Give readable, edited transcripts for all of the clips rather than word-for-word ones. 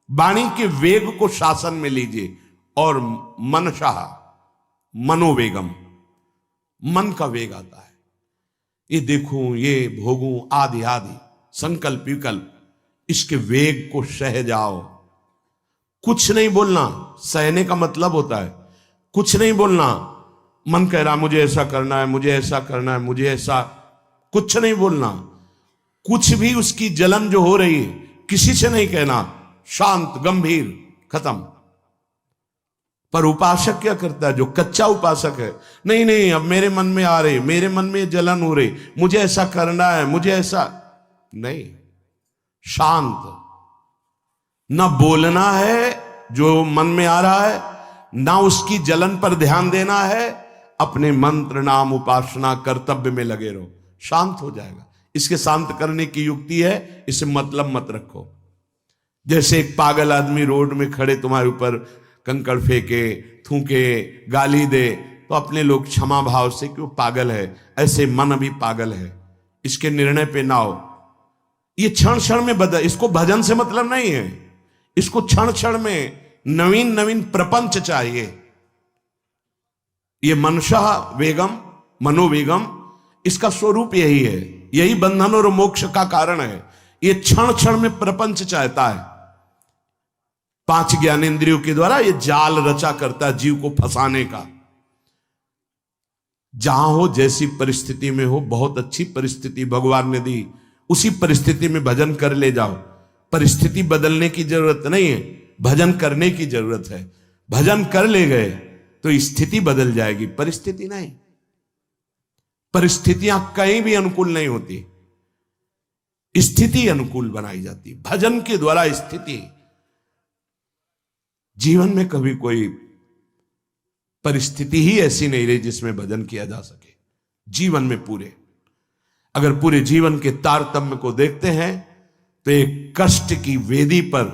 वाणी के वेग को शासन में लीजिए। और मनशा, मनोवेगम, मन का वेग आता है। ये देखूं, ये भोगूं, आदि आदि संकल्प विकल्प, इसके वेग को सह जाओ। कुछ नहीं बोलना, सहने का मतलब होता है कुछ नहीं बोलना। मन कह रहा मुझे ऐसा करना है, मुझे ऐसा करना है, मुझे ऐसा, कुछ नहीं बोलना। कुछ भी उसकी जलन जो हो रही है किसी से नहीं कहना, शांत गंभीर, खत्म। पर उपासक क्या करता है, जो कच्चा उपासक है, नहीं नहीं अब मेरे मन में आ रही, मेरे मन में जलन हो रही, मुझे ऐसा करना है, मुझे ऐसा नहीं। शांत, ना बोलना है जो मन में आ रहा है, ना उसकी जलन पर ध्यान देना है, अपने मंत्र नाम उपासना कर्तव्य में लगे रहो, शांत हो जाएगा। इसके शांत करने की युक्ति है, इसे मतलब मत रखो। जैसे एक पागल आदमी रोड में खड़े तुम्हारे ऊपर कंकड़ फेंके, थूके, गाली दे, तो अपने लोग क्षमा भाव से कि वो पागल है, ऐसे मन अभी पागल है, इसके निर्णय पे ना हो। ये क्षण क्षण में बदल, इसको भजन से मतलब नहीं है, इसको क्षण क्षण में नवीन नवीन प्रपंच चाहिए। ये मनशा वेगम, मनोवेगम, इसका स्वरूप यही है, यही बंधन और मोक्ष का कारण है। ये क्षण क्षण में प्रपंच चाहता है। 5 ज्ञानेंद्रियों के द्वारा ये जाल रचा करता है जीव को फंसाने का। जहां हो, जैसी परिस्थिति में हो, बहुत अच्छी परिस्थिति भगवान ने दी, उसी परिस्थिति में भजन कर ले जाओ। परिस्थिति बदलने की जरूरत नहीं है, भजन करने की जरूरत है। भजन कर ले गए तो स्थिति बदल जाएगी, परिस्थिति नहीं। परिस्थितियां कहीं भी अनुकूल नहीं होती, स्थिति अनुकूल बनाई जाती। भजन के द्वारा स्थिति, जीवन में कभी कोई परिस्थिति ही ऐसी नहीं रही जिसमें भजन किया जा सके। जीवन में पूरे, अगर पूरे जीवन के तारतम्य को देखते हैं तो एक कष्ट की वेदी पर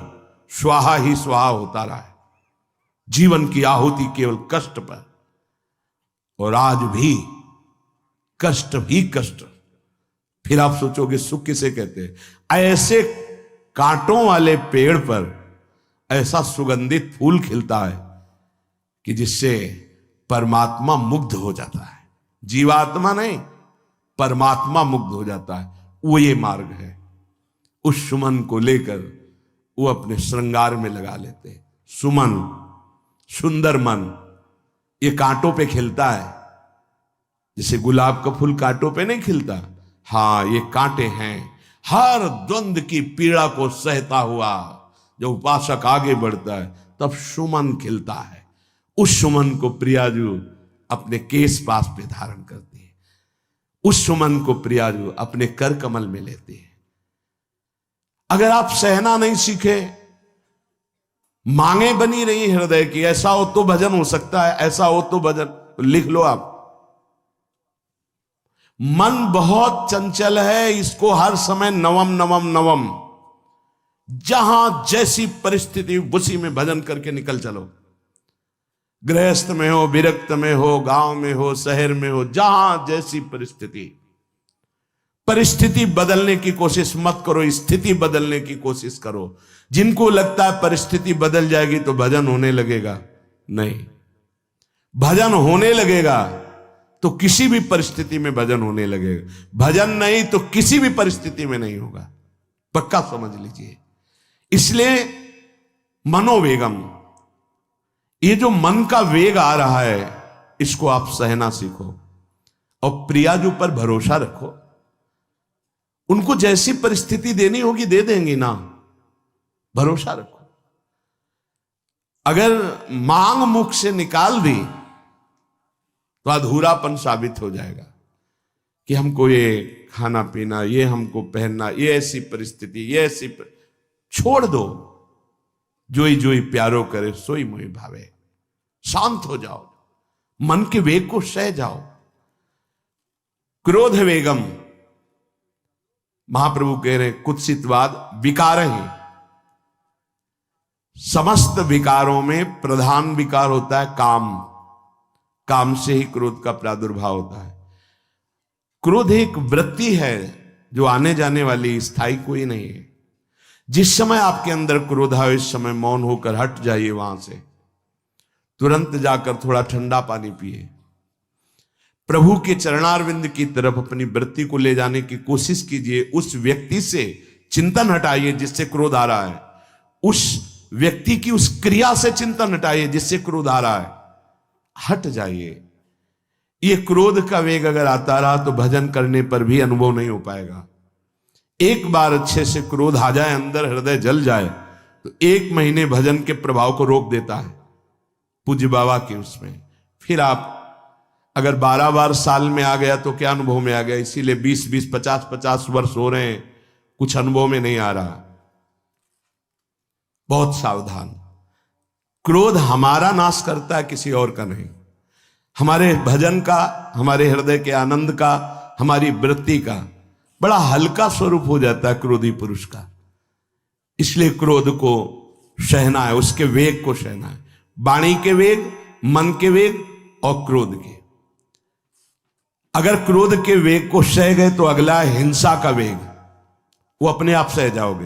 स्वाहा ही स्वाहा होता रहा है। जीवन की आहुति केवल कष्ट पर, और आज भी कष्ट ही कष्ट। फिर आप सोचोगे सुख किसे कहते हैं? ऐसे कांटों वाले पेड़ पर ऐसा सुगंधित फूल खिलता है कि जिससे परमात्मा मुग्ध हो जाता है। जीवात्मा नहीं, परमात्मा मुग्ध हो जाता है। वो ये मार्ग है। उस सुमन को लेकर वो अपने श्रृंगार में लगा लेते हैं। सुमन, सुंदर मन, ये कांटों पे खिलता है। जैसे गुलाब का फूल कांटों पे नहीं खिलता, हाँ ये कांटे हैं। हर द्वंद की पीड़ा को सहता हुआ जब उपासक आगे बढ़ता है तब सुमन खिलता है। उस सुमन को प्रियाजू अपने केश पास पे धारण करती है। उस सुमन को प्रियाजू अपने कर कमल में लेती है। अगर आप सहना नहीं सीखे, मांगे बनी रही हृदय की, ऐसा हो तो भजन हो सकता है, ऐसा हो तो भजन, तो लिख लो आप। मन बहुत चंचल है, इसको हर समय नवम नवम नवम, जहां जैसी परिस्थिति उसी में भजन करके निकल चलो। गृहस्थ में हो, विरक्त में हो, गांव में हो, शहर में हो, जहां जैसी परिस्थिति, परिस्थिति बदलने की कोशिश मत करो, स्थिति बदलने की कोशिश करो। जिनको लगता है परिस्थिति बदल जाएगी तो भजन होने लगेगा, नहीं। भजन होने लगेगा तो किसी भी परिस्थिति में भजन होने लगेगा। भजन नहीं तो किसी भी परिस्थिति में नहीं होगा, पक्का समझ लीजिए। इसलिए मनोवेगम, ये जो मन का वेग आ रहा है, इसको आप सहना सीखो और प्रियाजू पर भरोसा रखो। उनको जैसी परिस्थिति देनी होगी दे देंगी ना, भरोसा रखो। अगर मांग मुख से निकाल दी तो अधूरापन साबित हो जाएगा कि हमको ये खाना पीना, ये हमको पहनना, ये ऐसी परिस्थिति, ये ऐसी छोड़ दो। जोई जोई प्यारो करे सोई मोहि भावे। शांत हो जाओ, मन के वेग को सह जाओ। क्रोध वेगम, महाप्रभु कह रहे कुत्सितवाद विकार है। समस्त विकारों में प्रधान विकार होता है काम। काम से ही क्रोध का प्रादुर्भाव होता है। क्रोध एक वृत्ति है जो आने जाने वाली, स्थायी कोई नहीं है। जिस समय आपके अंदर क्रोध आए इस समय मौन होकर हट जाइए वहां से, तुरंत जाकर थोड़ा ठंडा पानी पिए, प्रभु के चरणारविंद की तरफ अपनी वृत्ति को ले जाने की कोशिश कीजिए। उस व्यक्ति से चिंतन हटाइए जिससे क्रोध आ रहा है, उस व्यक्ति की उस क्रिया से चिंतन हटाइए जिससे क्रोध आ रहा है, हट जाइए। ये क्रोध का वेग अगर आता रहा तो भजन करने पर भी अनुभव नहीं हो पाएगा। एक बार अच्छे से क्रोध आ जाए, अंदर हृदय जल जाए, तो 1 महीने भजन के प्रभाव को रोक देता है पूज्य बाबा के उसमें। फिर आप अगर 12 बार साल में आ गया तो क्या अनुभव में आ गया। इसीलिए 20-20, 50-50 वर्ष हो रहे हैं, कुछ अनुभव में नहीं आ रहा। बहुत सावधान। क्रोध हमारा नाश करता है, किसी और का नहीं। हमारे भजन का, हमारे हृदय के आनंद का, हमारी वृत्ति का बड़ा हल्का स्वरूप हो जाता है क्रोधी पुरुष का। इसलिए क्रोध को सहना है, उसके वेग को सहना है। वाणी के वेग, मन के वेग और क्रोध के। अगर क्रोध के वेग को सह गए तो अगला है हिंसा का वेग। वो अपने आप सह जाओगे,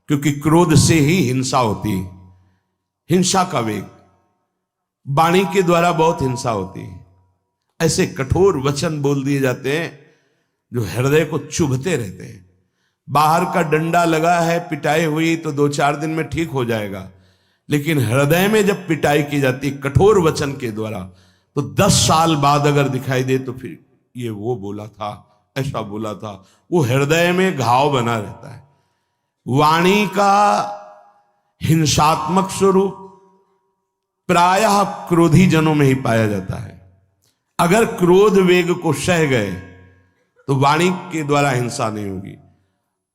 क्योंकि क्रोध से ही हिंसा होती है। हिंसा का वेग, वाणी के द्वारा बहुत हिंसा होती है। ऐसे कठोर वचन बोल दिए जाते हैं जो हृदय को चुभते रहते हैं। बाहर का डंडा लगा है, पिटाई हुई तो 2-4 दिन में ठीक हो जाएगा, लेकिन हृदय में जब पिटाई की जाती है कठोर वचन के द्वारा, तो 10 साल बाद अगर दिखाई दे तो फिर ये वो बोला था, ऐसा बोला था, वो हृदय में घाव बना रहता है। वाणी का हिंसात्मक स्वरूप प्रायः क्रोधी जनों में ही पाया जाता है। अगर क्रोध वेग को सह गए तो वाणी के द्वारा हिंसा नहीं होगी,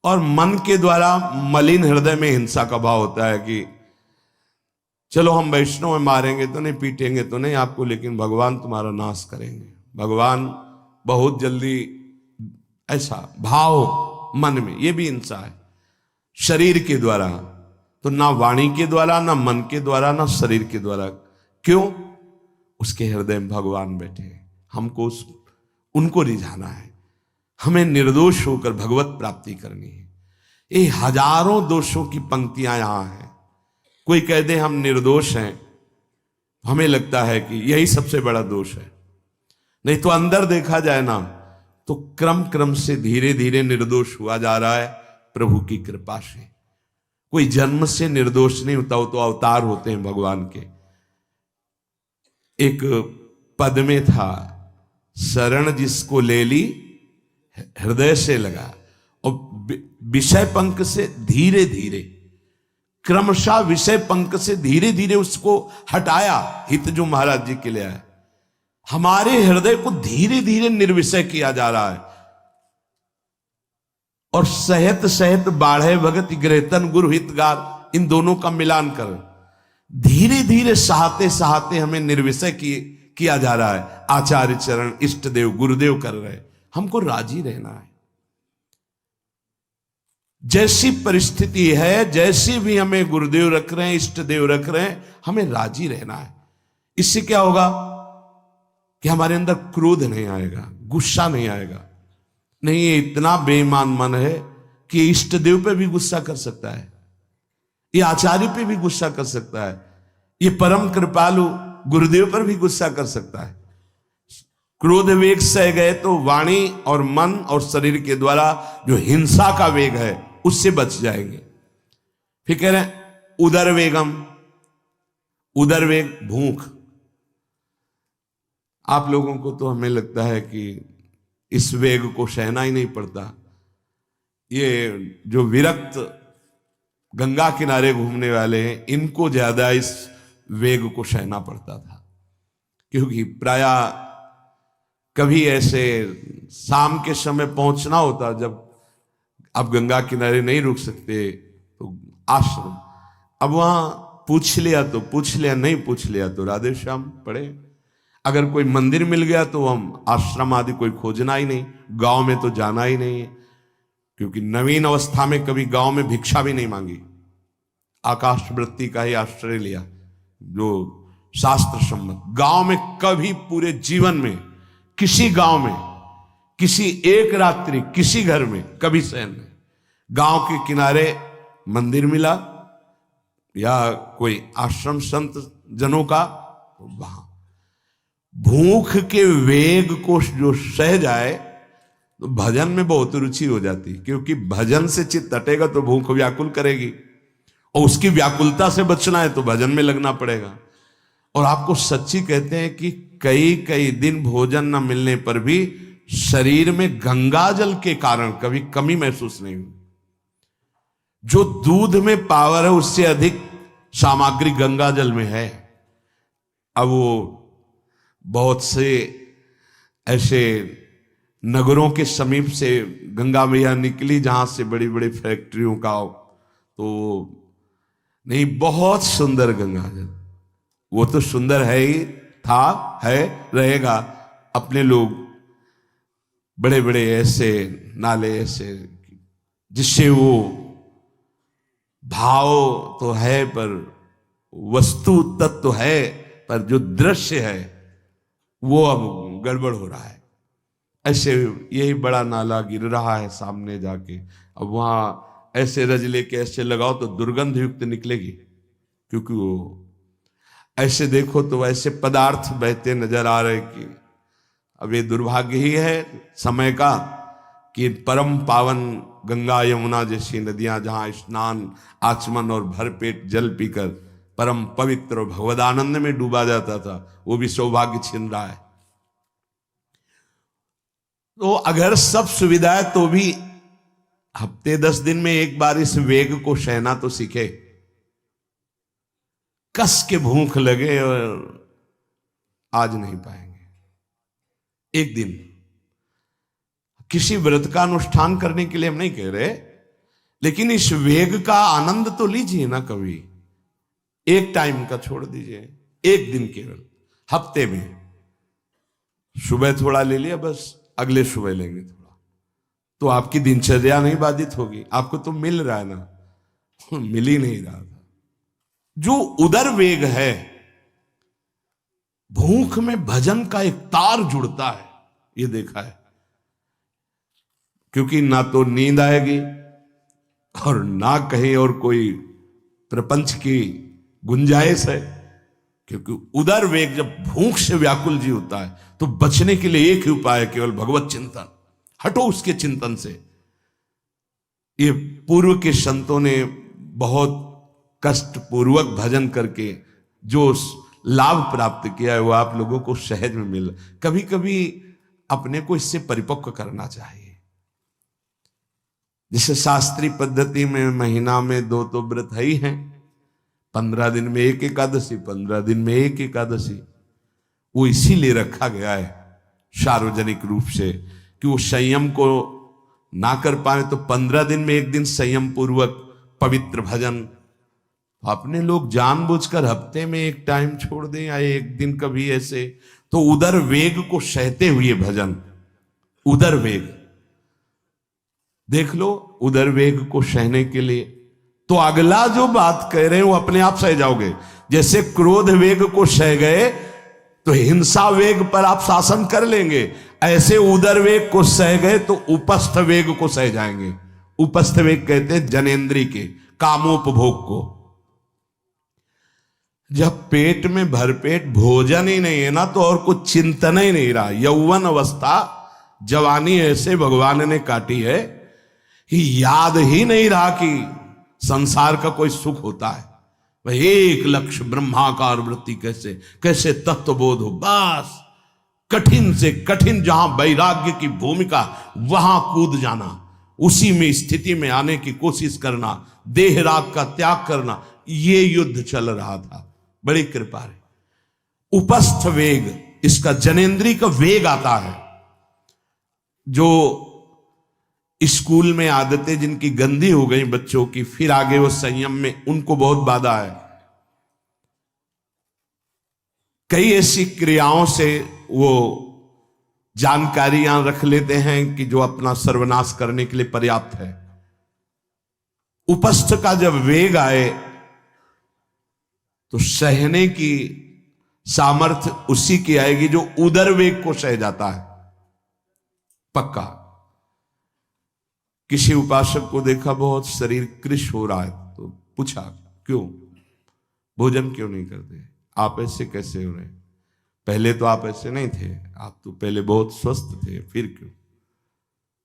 और मन के द्वारा मलिन हृदय में हिंसा का भाव होता है कि चलो हम वैष्णव में मारेंगे तो नहीं, पीटेंगे तो नहीं आपको, लेकिन भगवान तुम्हारा नाश करेंगे, भगवान बहुत जल्दी, ऐसा भाव मन में, ये भी हिंसा है। शरीर के द्वारा तो ना वाणी के द्वारा, ना मन के द्वारा, ना शरीर के द्वारा। क्यों? उसके हृदय में भगवान बैठे हैं, हमको उनको रिझाना है, हमें निर्दोष होकर भगवत प्राप्ति करनी है। ये हजारों दोषों की पंक्तियां यहां हैं। कोई कह दे हम निर्दोष हैं, हमें लगता है कि यही सबसे बड़ा दोष है। नहीं तो अंदर देखा जाए ना तो क्रम क्रम से धीरे धीरे निर्दोष हुआ जा रहा है प्रभु की कृपा से। कोई जन्म से निर्दोष नहीं होता, वो तो अवतार होते हैं भगवान के। एक पद में था, शरण जिसको ले ली हृदय से लगा, और विषय पंख से धीरे धीरे, क्रमशः विषय पंख से धीरे धीरे उसको हटाया। हित जो महाराज जी के लिए आया, हमारे हृदय को धीरे धीरे निर्विषय किया जा रहा है। और सहत सहत बाढ़े भगत ग्रहतन गुरु हितगार, इन दोनों का मिलान कर धीरे धीरे सहाते सहाते हमें निर्विषय किया जा रहा है। आचार्य चरण, इष्ट देव, गुरुदेव कर रहे हैं। हमको राजी रहना है। जैसी परिस्थिति है, जैसी भी हमें गुरुदेव रख रहे हैं, इष्ट देव रख रहे हैं, हमें राजी रहना है। इससे क्या होगा कि हमारे अंदर क्रोध नहीं आएगा, गुस्सा नहीं आएगा। नहीं, ये इतना बेईमान मन है कि इष्ट देव पे भी गुस्सा कर सकता है, ये आचार्य पे भी गुस्सा कर सकता है, ये परम कृपालु गुरुदेव पर भी गुस्सा कर सकता है। क्रोध वेग सह गए तो वाणी और मन और शरीर के द्वारा जो हिंसा का वेग है उससे बच जाएंगे। फिर कह रहे हैं उदर वेगम, उदर वेग भूख। आप लोगों को तो हमें लगता है कि इस वेग को सहना ही नहीं पड़ता। ये जो विरक्त गंगा किनारे घूमने वाले हैं, इनको ज्यादा इस वेग को सहना पड़ता था, क्योंकि प्रायः कभी ऐसे शाम के समय पहुंचना होता, जब आप गंगा किनारे नहीं रुक सकते तो आश्रम, अब वहां पूछ लिया तो पूछ लिया, नहीं पूछ लिया तो राधे श्याम पढ़े। अगर कोई मंदिर मिल गया तो हम आश्रम आदि कोई खोजना ही नहीं, गांव में तो जाना ही नहीं है, क्योंकि नवीन अवस्था में कभी गांव में भिक्षा भी नहीं मांगी, आकाश वृत्ति का ही आश्रय लिया जो शास्त्र सम्मत। गांव में कभी पूरे जीवन में किसी गांव में किसी एक रात्रि किसी घर में कभी शयन नहीं। गांव के किनारे मंदिर मिला या कोई आश्रम संत जनों का, तो वहां भूख के वेग को जो सह जाए तो भजन में बहुत रुचि हो जाती, क्योंकि भजन से चित्त हटेगा तो भूख व्याकुल करेगी, और उसकी व्याकुलता से बचना है तो भजन में लगना पड़ेगा। और आपको सच्ची कहते हैं कि कई कई दिन भोजन न मिलने पर भी शरीर में गंगा जल के कारण कभी कमी महसूस नहीं हुई। जो दूध में पावर है उससे अधिक सामग्री गंगा जल में है। अब वो बहुत से ऐसे नगरों के समीप से गंगा मैया निकली जहां से बड़ी बड़ी फैक्ट्रियों का, तो नहीं, बहुत सुंदर गंगा जल, वो तो सुंदर है ही, था, है, रहेगा। अपने लोग बड़े बड़े ऐसे नाले ऐसे जिससे वो भाव तो है पर वस्तु तत्व तो है, पर जो दृश्य है वो अब गड़बड़ हो रहा है। ऐसे यही बड़ा नाला गिर रहा है सामने जाके, अब वहां ऐसे रज लेके ऐसे लगाओ तो दुर्गंध युक्त निकलेगी, क्योंकि वो ऐसे देखो तो ऐसे पदार्थ बहते नजर आ रहे कि अब ये दुर्भाग्य ही है समय का कि परम पावन गंगा यमुना जैसी नदियां जहां स्नान आचमन और भरपेट जल पीकर परम पवित्र और भगवदानंद में डूबा जाता था, वो भी सौभाग्य छिन रहा है। तो अगर सब सुविधा है तो भी हफ्ते 10 दिन में एक बार इस वेग को सहना तो सीखे। कस के भूख लगे और आज नहीं पाएंगे। एक दिन किसी व्रत का अनुष्ठान करने के लिए हम नहीं कह रहे, लेकिन इस वेग का आनंद तो लीजिए ना कभी। एक टाइम का छोड़ दीजिए, एक दिन केवल हफ्ते में सुबह थोड़ा ले लिया, बस अगले सुबह लेंगे थोड़ा, तो आपकी दिनचर्या नहीं बाधित होगी। आपको तो मिल रहा है ना, मिल ही नहीं रहा था। जो उदर वेग है, भूख में भजन का एक तार जुड़ता है, ये देखा है। क्योंकि ना तो नींद आएगी और ना कहीं और कोई प्रपंच की गुंजाइश है, क्योंकि उदर वेग जब भूख से व्याकुल जी होता है तो बचने के लिए एक ही उपाय है, केवल भगवत चिंतन। हटो उसके चिंतन से। ये पूर्व के संतों ने बहुत कष्ट पूर्वक भजन करके जो लाभ प्राप्त किया है वो आप लोगों को सहज में मिल। कभी कभी अपने को इससे परिपक्व करना चाहिए। जैसे शास्त्रीय पद्धति में महीना में 2 तो व्रत है ही हैं, 15 दिन में एक एकादशी, 15 दिन में एक एकादशी। वो इसीलिए रखा गया है सार्वजनिक रूप से कि वो संयम को ना कर पाए, तो 15 दिन में एक दिन संयम पूर्वक पवित्र भजन। अपने लोग जानबूझकर हफ्ते में एक टाइम छोड़ दें या एक दिन कभी ऐसे, तो उदर वेग को सहते हुए भजन। उदर वेग देख लो, उदर वेग को सहने के लिए तो अगला जो बात कह रहे हैं वो अपने आप सह जाओगे। जैसे क्रोध वेग को सह गए तो हिंसा वेग पर आप शासन कर लेंगे, ऐसे उदर वेग को सह गए तो उपस्थ वेग को सह जाएंगे। उपस्थ वेग कहते हैं जनेन्द्री के कामोपभोग को। जब पेट में भरपेट भोजन ही नहीं है ना, तो और कुछ चिंतन ही नहीं रहा। यौवन अवस्था जवानी ऐसे भगवान ने काटी है कि याद ही नहीं रहा कि संसार का कोई सुख होता है। वह एक लक्ष्य ब्रह्माकार वृत्ति कैसे कैसे तत्वबोध हो, बस कठिन से कठिन जहां वैराग्य की भूमिका वहां कूद जाना, उसी में स्थिति में आने की कोशिश करना, देह राग का त्याग करना, ये युद्ध चल रहा था। बड़ी कृपा है। उपस्थ वेग, इसका जनेन्द्री का वेग आता है। जो स्कूल में आदतें जिनकी गंदी हो गई बच्चों की, फिर आगे वो संयम में, उनको बहुत बाधा है। कई ऐसी क्रियाओं से वो जानकारियां रख लेते हैं कि जो अपना सर्वनाश करने के लिए पर्याप्त है। उपस्थ का जब वेग आए तो सहने की सामर्थ्य उसी की आएगी जो उदर वेग को सह जाता है, पक्का। किसी उपासक को देखा बहुत शरीर कृश हो रहा है, तो पूछा क्यों, भोजन क्यों नहीं करते, आप ऐसे कैसे हो रहे, पहले तो आप ऐसे नहीं थे, आप तो पहले बहुत स्वस्थ थे, फिर क्यों,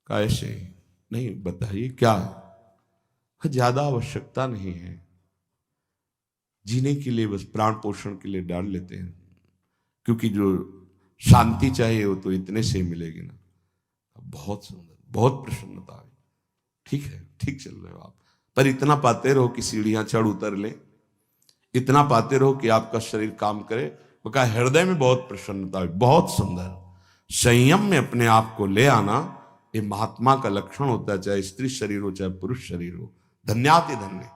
कहा ऐसे नहीं, बताइए क्या, ज्यादा आवश्यकता नहीं है, जीने के लिए बस प्राण पोषण के लिए डाल लेते हैं, क्योंकि जो शांति चाहिए वो तो इतने से मिलेगी ना। बहुत सुंदर, बहुत प्रसन्नता है, ठीक है, ठीक चल रहे हो आप, पर इतना पाते रहो कि सीढ़ियां चढ़ उतर ले, इतना पाते रहो कि आपका शरीर काम करे। वो कहा हृदय में बहुत प्रसन्नता है, बहुत सुंदर, संयम में अपने आप को ले आना ये महात्मा का लक्षण होता है, चाहे स्त्री शरीर हो चाहे पुरुष शरीर हो। धन्याति धन्य,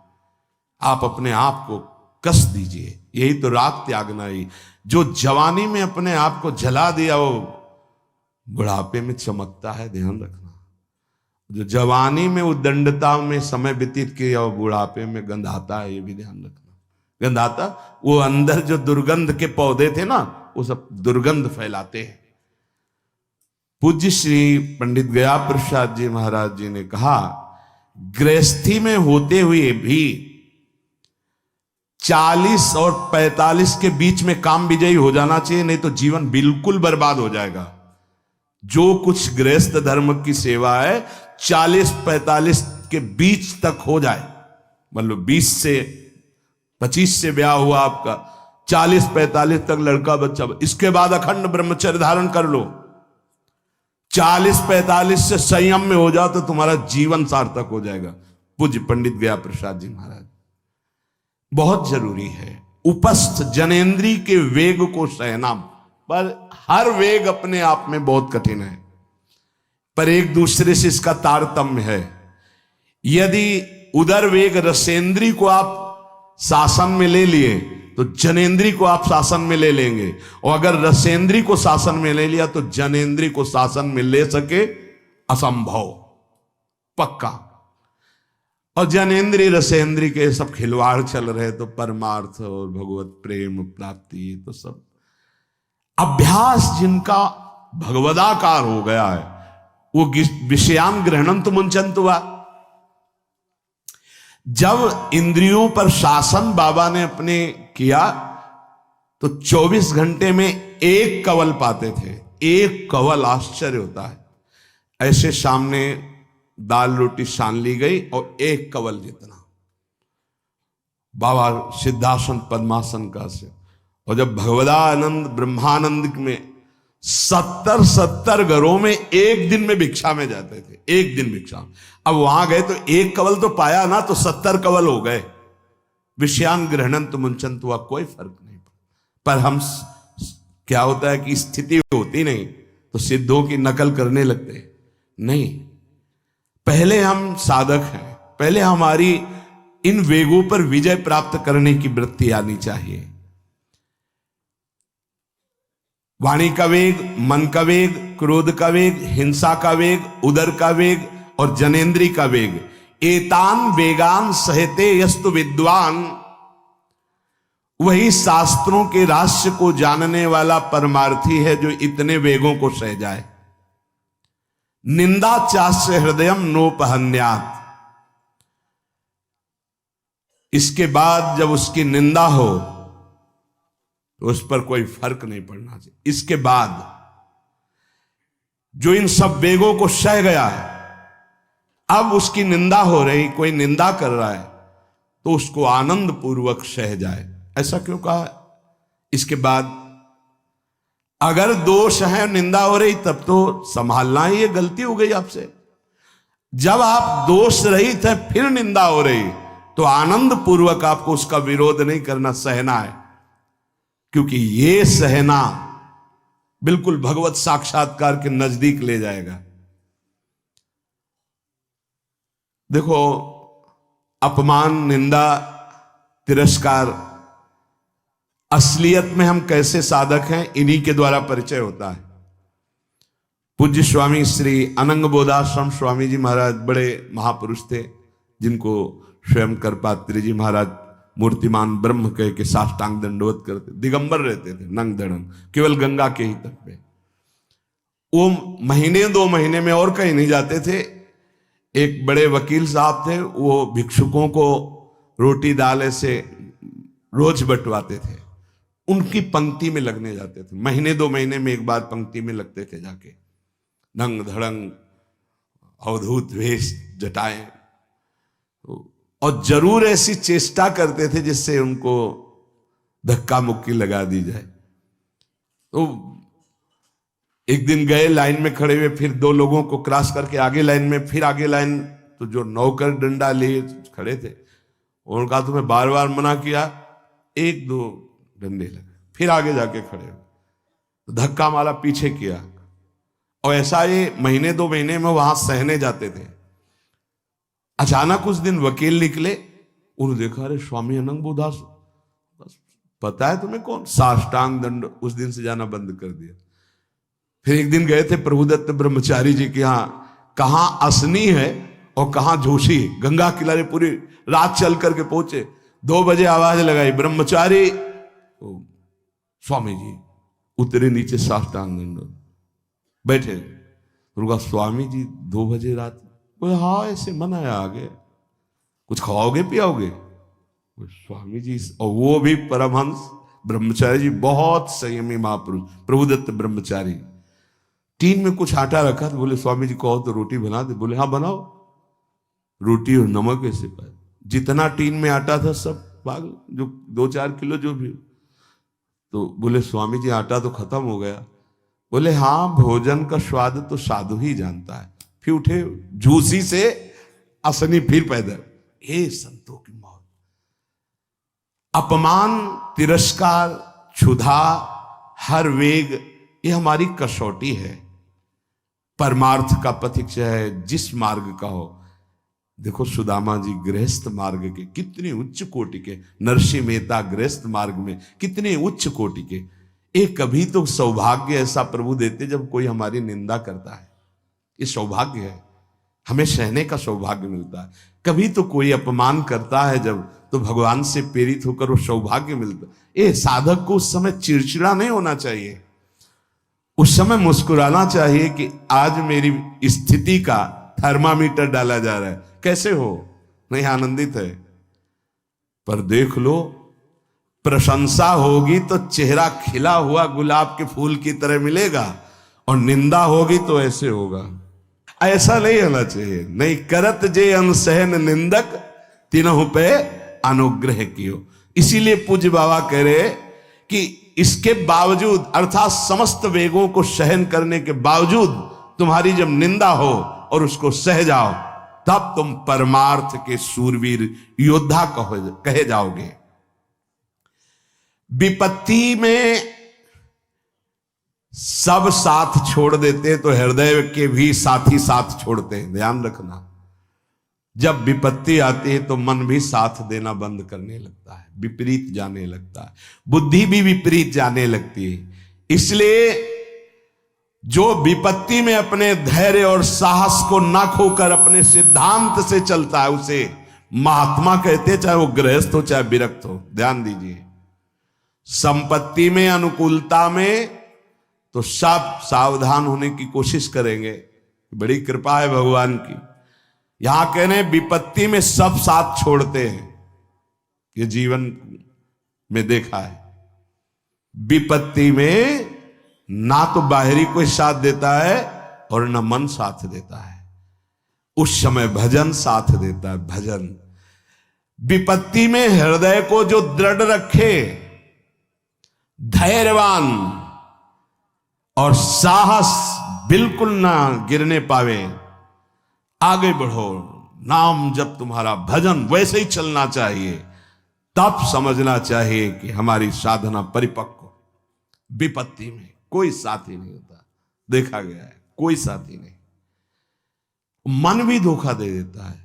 आप अपने आप को कस दीजिए, यही तो राग त्यागना ही। जो जवानी में अपने आप को जला दिया वो बुढ़ापे में चमकता है, ध्यान रखना। जो जवानी में उद्दंडता में समय व्यतीत किया वो बुढ़ापे में गंधाता है, ये भी ध्यान रखना। गंधाता वो अंदर जो दुर्गंध के पौधे थे ना, वो सब दुर्गंध फैलाते हैं। पूज्य श्री पंडित गया प्रसाद जी महाराज जी ने कहा, गृहस्थी में होते हुए भी 40 और 45 के बीच में काम विजयी हो जाना चाहिए, नहीं तो जीवन बिल्कुल बर्बाद हो जाएगा। जो कुछ गृहस्थ धर्म की सेवा है 40-45 के बीच तक हो जाए, मतलब 20 से 25 से ब्याह हुआ आपका, 40-45 तक लड़का बच्चा, इसके बाद अखंड ब्रह्मचर्य धारण कर लो। 40-45 से संयम में हो जाओ तो तुम्हारा जीवन सार्थक हो जाएगा। पूज्य पंडित गया प्रसाद जी महाराज, बहुत जरूरी है उपस्थ जनेन्द्री के वेग को सहना, पर हर वेग अपने आप में बहुत कठिन है, पर एक दूसरे से इसका तारतम्य है। यदि उदर वेग रसेंद्री को आप शासन में ले लिए तो जनेन्द्री को आप शासन में ले लेंगे, और अगर रसेंद्री को शासन में ले लिया तो जनेन्द्री को शासन में ले सके असंभव, पक्का। और जनेन्द्री रसेंद्री के सब खिलवाड़ चल रहे, तो परमार्थ और भगवत प्रेम प्राप्ति तो सब अभ्यास जिनका भगवदाकार हो गया है, वो विषयान ग्रहणम तो मुंचंत हुआ। जब इंद्रियों पर शासन बाबा ने अपने किया तो 24 घंटे में एक कवल पाते थे, एक कवल, आश्चर्य होता है। ऐसे सामने दाल रोटी सान ली गई और एक कवल जितना, बाबा सिद्धासन पद्मासन का से। और जब भगवदानंद ब्रह्मानंद में 70 घरों में एक दिन में भिक्षा में जाते थे, एक दिन भिक्षा। अब वहां गए तो एक कवल तो पाया ना, तो 70 कवल हो गए। विषयान ग्रहणंत मुंचंत हुआ, कोई फर्क नहीं पड़ा। पर हम क्या होता है कि स्थिति होती नहीं तो सिद्धों की नकल करने लगते नहीं। पहले हम साधक हैं, पहले हमारी इन वेगों पर विजय प्राप्त करने की वृत्ति आनी चाहिए। वाणी का वेग, मन का वेग, क्रोध का वेग, हिंसा का वेग, उदर का वेग और जनेन्द्री का वेग, एतान वेगान सहते यस्तु विद्वान, वही शास्त्रों के रहस्य को जानने वाला परमार्थी है जो इतने वेगों को सह जाए। निंदा चास्य हृदयम नोपहन्यात, इसके बाद जब उसकी निंदा हो तो उस पर कोई फर्क नहीं पड़ना चाहिए। इसके बाद जो इन सब वेगों को सह गया है, अब उसकी निंदा हो रही, कोई निंदा कर रहा है तो उसको आनंद पूर्वक सह जाए। ऐसा क्यों कहा? इसके बाद अगर दोष है, निंदा हो रही, तब तो संभालना ही, ये गलती हो गई आपसे। जब आप दोष रहित है फिर निंदा हो रही तो आनंद पूर्वक आपको उसका विरोध नहीं करना, सहना है, क्योंकि ये सहना बिल्कुल भगवत साक्षात्कार के नजदीक ले जाएगा। देखो, अपमान, निंदा, तिरस्कार, असलियत में हम कैसे साधक हैं इन्हीं के द्वारा परिचय होता है। पूज्य स्वामी श्री अनंग बोधाश्रम स्वामी जी महाराज बड़े महापुरुष थे, जिनको स्वयं करपात्री जी महाराज मूर्तिमान ब्रह्म कह के साष्टांग दंडवत करते, दिगंबर रहते थे, नंग दड़न, केवल गंगा के ही तट पे। वो महीने 2 महीने में और कहीं नहीं जाते थे। एक बड़े वकील साहब थे, वो भिक्षुकों को रोटी दाल ऐसे रोज बंटवाते थे। उनकी पंक्ति में लगने जाते थे, महीने 2 महीने में एक बार पंक्ति में लगते थे जाके। नंग धड़ंग अवधूत वेश जटाएं, और जरूर ऐसी चेष्टा करते थे जिससे उनको धक्का मुक्की लगा दी जाए। तो एक दिन गए, लाइन में खड़े हुए, फिर 2 लोगों को क्रॉस करके आगे लाइन में, फिर आगे लाइन, तो जो नौकर डंडा लिए खड़े थे उन्होंने कहा तुम्हें बार बार मना किया, 1-2 डंडे लगे, फिर आगे जाके खड़े हो, तो धक्का मारा, पीछे किया। और ऐसा ये महीने 2 महीने में वहां सहने जाते थे। अचानक उस दिन वकील निकले, उन्होंने देखा अरे स्वामी अनंग बोधास, पता है तुम्हें कौन? साष्टांग दंड। उस दिन से जाना बंद कर दिया। फिर एक दिन गए थे प्रभुदत्त ब्रह्मचारी जी के यहाँ, कहां असनी है और कहां जोशी, गंगा किनारे पूरी रात चल करके पहुंचे। 2 बजे आवाज लगाई, ब्रह्मचारी। तो स्वामी जी उतरे नीचे, साष्टांग दंड बैठे। उनका स्वामी जी 2 बजे रात, बोले हाँ ऐसे मन आया, आगे कुछ खवाओगे पियाओगे? स्वामी जी, और वो भी परमहंस ब्रह्मचारी जी, बहुत संयमी महापुरुष प्रभुदत्त ब्रह्मचारी। टीन में कुछ आटा रखा, तो बोले स्वामी जी कहो तो रोटी बना दे। बोले हाँ बनाओ। रोटी और नमक ऐसे पाए, जितना टीन में आटा था सब पागल, जो 2-4 किलो जो भी। तो बोले स्वामी जी आटा तो खत्म हो गया। बोले हाँ, भोजन का स्वाद तो साधु ही जानता है। फिर उठे, झूसी से असनी फिर पैदल। हे संतों की मौत, अपमान, तिरस्कार, क्षुधा, हर वेग, ये हमारी कसौटी है। परमार्थ का पथिक चाहे जिस मार्ग का हो। देखो सुदामा जी गृहस्थ मार्ग के कितने उच्च कोटि के, नरसिंह मेहता गृहस्थ मार्ग में कितने उच्च कोटि के। एक कभी तो सौभाग्य ऐसा प्रभु देते जब कोई हमारी निंदा करता है, ये सौभाग्य है, हमें सहने का सौभाग्य मिलता है। कभी तो कोई अपमान करता है जब, तो भगवान से प्रेरित होकर वो सौभाग्य मिलता है। ये साधक को उस समय चिड़चिड़ा नहीं होना चाहिए, उस समय मुस्कुराना चाहिए कि आज मेरी स्थिति का थर्मामीटर डाला जा रहा है, कैसे हो, नहीं आनंदित है। पर देख लो, प्रशंसा होगी तो चेहरा खिला हुआ गुलाब के फूल की तरह मिलेगा, और निंदा होगी तो ऐसे होगा। ऐसा नहीं होना चाहिए। नहीं करत जे अनसहन निंदक, तीनों पे अनुग्रह कियो। इसीलिए पूज्य बाबा कह रहे कि इसके बावजूद, अर्थात समस्त वेगों को सहन करने के बावजूद तुम्हारी जब निंदा हो और उसको सह जाओ, तब तुम परमार्थ के शूरवीर योद्धा कहे जाओगे। विपत्ति में सब साथ छोड़ देते तो हृदय के भी साथी साथ छोड़ते हैं, ध्यान रखना। जब विपत्ति आती है तो मन भी साथ देना बंद करने लगता है, विपरीत जाने लगता है, बुद्धि भी विपरीत जाने लगती है। इसलिए जो विपत्ति में अपने धैर्य और साहस को न खोकर अपने सिद्धांत से चलता है उसे महात्मा कहते हैं, चाहे वो गृहस्थ हो चाहे विरक्त हो। ध्यान दीजिए, संपत्ति में, अनुकूलता में तो सब सावधान होने की कोशिश करेंगे, बड़ी कृपा है भगवान की। यहां कहने विपत्ति में सब साथ छोड़ते हैं, ये जीवन में देखा है। विपत्ति में ना तो बाहरी कोई साथ देता है और ना मन साथ देता है, उस समय भजन साथ देता है, भजन। विपत्ति में हृदय को जो दृढ़ रखे, धैर्यवान और साहस बिल्कुल ना गिरने पावे, आगे बढ़ो, नाम जब तुम्हारा भजन वैसे ही चलना चाहिए, तब समझना चाहिए कि हमारी साधना परिपक्व। विपत्ति में कोई साथी नहीं होता, देखा गया है, कोई साथी नहीं। मन भी धोखा दे देता है,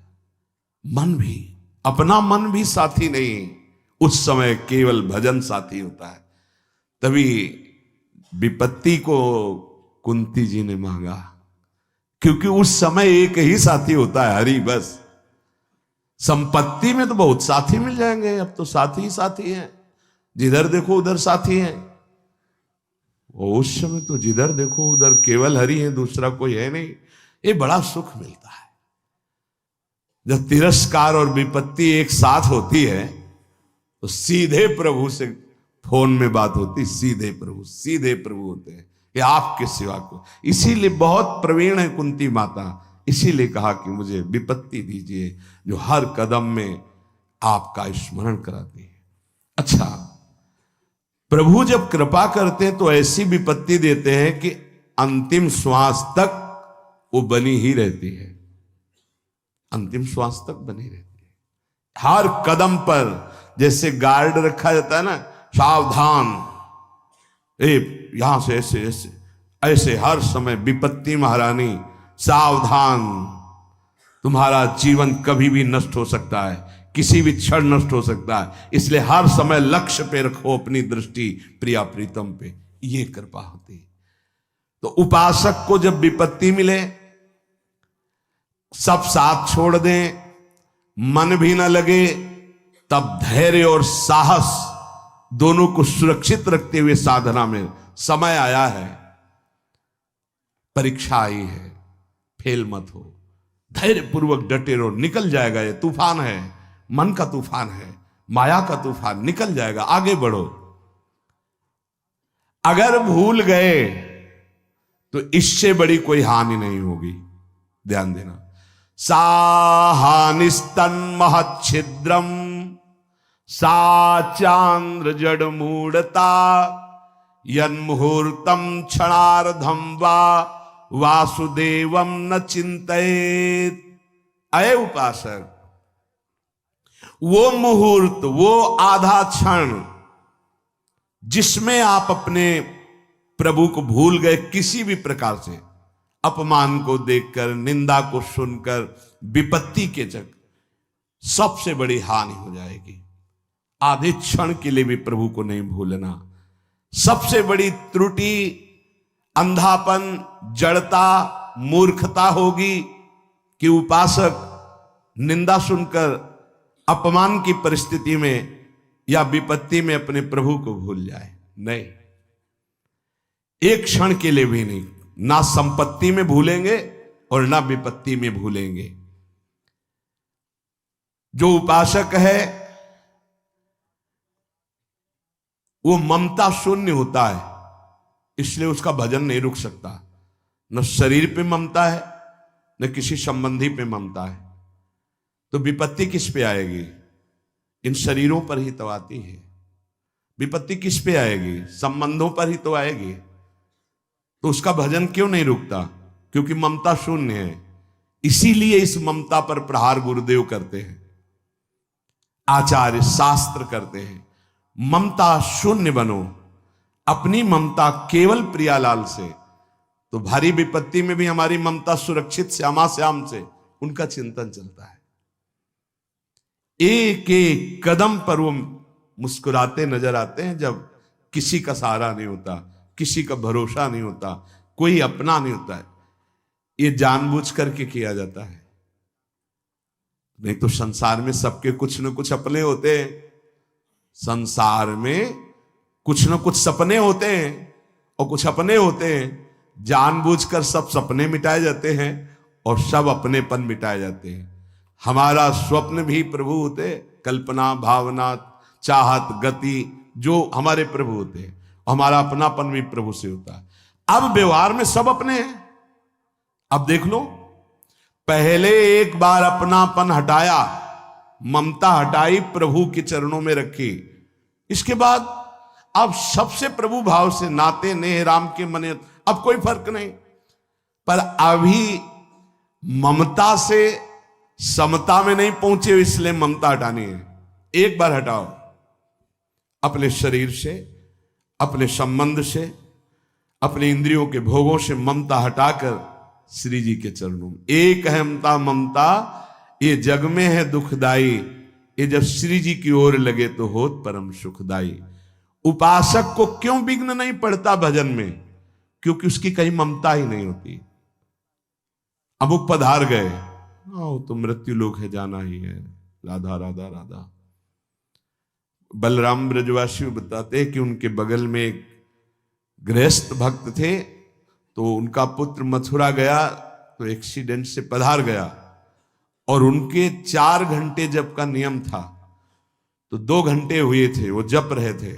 मन भी, अपना मन भी साथी नहीं, उस समय केवल भजन साथी होता है। तभी विपत्ति को कुंती जी ने मांगा, क्योंकि उस समय एक ही साथी होता है, हरि बस। संपत्ति में तो बहुत साथी मिल जाएंगे, अब तो साथी ही साथी हैं, जिधर देखो उधर साथी हैं। और उस समय तो जिधर देखो उधर केवल हरि है, दूसरा कोई है नहीं। ये बड़ा सुख मिलता है, जब तिरस्कार और विपत्ति एक साथ होती है तो सीधे प्रभु से फोन में बात होती, सीधे प्रभु होते हैं कि आपके सिवा को। इसीलिए बहुत प्रवीण है कुंती माता, इसीलिए कहा कि मुझे विपत्ति दीजिए जो हर कदम में आपका स्मरण कराती है। अच्छा, प्रभु जब कृपा करते हैं तो ऐसी विपत्ति देते हैं कि अंतिम श्वास तक वो बनी ही रहती है, अंतिम श्वास तक बनी रहती है। हर कदम पर जैसे गार्ड रखा जाता है ना, सावधान, यहां से ऐसे ऐसे ऐसे हर समय विपत्ति महारानी सावधान, तुम्हारा जीवन कभी भी नष्ट हो सकता है, किसी भी क्षण नष्ट हो सकता है, इसलिए हर समय लक्ष्य पे रखो अपनी दृष्टि प्रिया प्रीतम पे। ये कृपा होती। तो उपासक को जब विपत्ति मिले, सब साथ छोड़ दें, मन भी ना लगे, तब धैर्य और साहस दोनों को सुरक्षित रखते हुए साधना में समय आया है, परीक्षा आई है, फेल मत हो, धैर्य पूर्वक डटे रहो, निकल जाएगा। ये तूफान है, मन का तूफान है, माया का तूफान, निकल जाएगा, आगे बढ़ो। अगर भूल गए तो इससे बड़ी कोई हानि नहीं होगी, ध्यान देना। साहानिस्तन महच्छिद्रम सा चांद्र जड़ मूढ़ता यन्मुहूर्तम क्षणार्धम वा वासुदेवम न चिंतयेत। अये उपासक, वो मुहूर्त, वो आधा क्षण जिसमें आप अपने प्रभु को भूल गए, किसी भी प्रकार से अपमान को देखकर, निंदा को सुनकर, विपत्ति के जग, सबसे बड़ी हानि हो जाएगी। आधे क्षण के लिए भी प्रभु को नहीं भूलना। सबसे बड़ी त्रुटि अंधापन, जड़ता, मूर्खता होगी कि उपासक निंदा सुनकर अपमान की परिस्थिति में या विपत्ति में अपने प्रभु को भूल जाए। नहीं, एक क्षण के लिए भी नहीं, ना संपत्ति में भूलेंगे और ना विपत्ति में भूलेंगे। जो उपासक है वो ममता शून्य होता है, इसलिए उसका भजन नहीं रुक सकता। न शरीर पे ममता है, न किसी संबंधी पे ममता है। तो विपत्ति किस पे आएगी? इन शरीरों पर ही तो आती है। विपत्ति किस पे आएगी? संबंधों पर ही तो आएगी। तो उसका भजन क्यों नहीं रुकता? क्योंकि ममता शून्य है। इसीलिए इस ममता पर प्रहार गुरुदेव करते हैं, आचार्य शास्त्र करते हैं। ममता शून्य बनो, अपनी ममता केवल प्रियालाल से। तो भारी विपत्ति में भी हमारी ममता सुरक्षित श्यामा श्याम से, उनका चिंतन चलता है। एक एक कदम पर वो मुस्कुराते नजर आते हैं, जब किसी का सहारा नहीं होता, किसी का भरोसा नहीं होता, कोई अपना नहीं होता है। ये जानबूझ करके किया जाता है, नहीं तो संसार में सबके कुछ न कुछ अपने होते हैं। संसार में कुछ न कुछ सपने होते हैं और कुछ अपने होते हैं। जानबूझकर सब सपने मिटाए जाते हैं और सब अपनेपन मिटाए जाते हैं। हमारा स्वप्न भी प्रभु होते, कल्पना, भावना, चाहत, गति, जो हमारे प्रभु होते हैं, हमारा अपनापन भी प्रभु से होता है। अब व्यवहार में सब अपने हैं। अब देख लो, पहले एक बार अपनापन हटाया, ममता हटाई, प्रभु के चरणों में रखी। इसके बाद अब सबसे प्रभु भाव से नाते नेह राम के मने, अब कोई फर्क नहीं। पर अभी ममता से समता में नहीं पहुंचे, इसलिए ममता हटानी है। एक बार हटाओ, अपने शरीर से, अपने संबंध से, अपने इंद्रियों के भोगों से ममता हटाकर श्री जी के चरणों में। एक अहमता ममता ये जग में है दुखदाई, ये जब श्री जी की ओर लगे तो होत परम सुखदाई। उपासक को क्यों विघ्न नहीं पड़ता भजन में? क्योंकि उसकी कहीं ममता ही नहीं होती। अमुक पधार गए, आओ तो मृत्यु लोक है, जाना ही है, राधा राधा राधा। बलराम ब्रजवासी बताते हैं कि उनके बगल में एक गृहस्थ भक्त थे, तो उनका पुत्र मथुरा गया तो एक्सीडेंट से पधार गया और उनके 4 घंटे जप का नियम था, तो 2 घंटे हुए थे, वो जप रहे थे।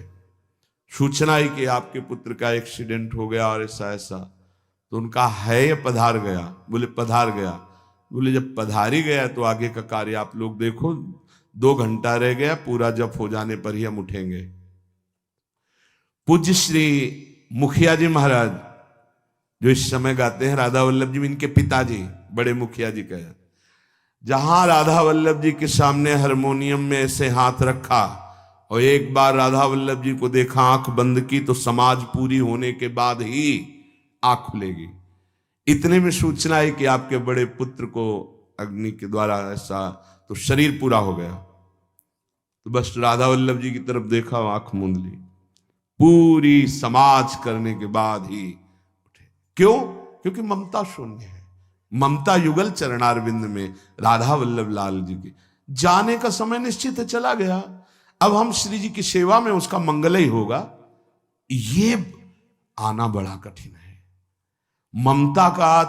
सूचना आई कि आपके पुत्र का एक्सीडेंट हो गया और ऐसा ऐसा। तो उनका है या पधार गया? बोले पधार गया। बोले जब पधार ही गया तो आगे का कार्य आप लोग देखो, 2 घंटा रह गया, पूरा जप हो जाने पर ही हम उठेंगे। पूज्य श्री मुखिया जी महाराज जो इस समय गाते हैं, राधा वल्लभ जी, इनके पिताजी बड़े मुखिया जी कहे, जहां राधा वल्लभ जी के सामने हारमोनियम में ऐसे हाथ रखा और एक बार राधा वल्लभ जी को देखा, आंख बंद की, तो समाज पूरी होने के बाद ही आंख खुलेगी। इतने में सूचना है कि आपके बड़े पुत्र को अग्नि के द्वारा ऐसा, तो शरीर पूरा हो गया। तो बस राधा वल्लभ जी की तरफ देखा, आंख मूंद ली, पूरी समाज करने के बाद ही उठे। क्यों? क्योंकि ममता शून्य है। ममता युगल चरणारविंद में राधा वल्लभ लाल जी के जाने का समय निश्चित है, चला गया। अब हम श्री जी की सेवा में उसका मंगल ही होगा, ये आना बड़ा कठिन है। ममता का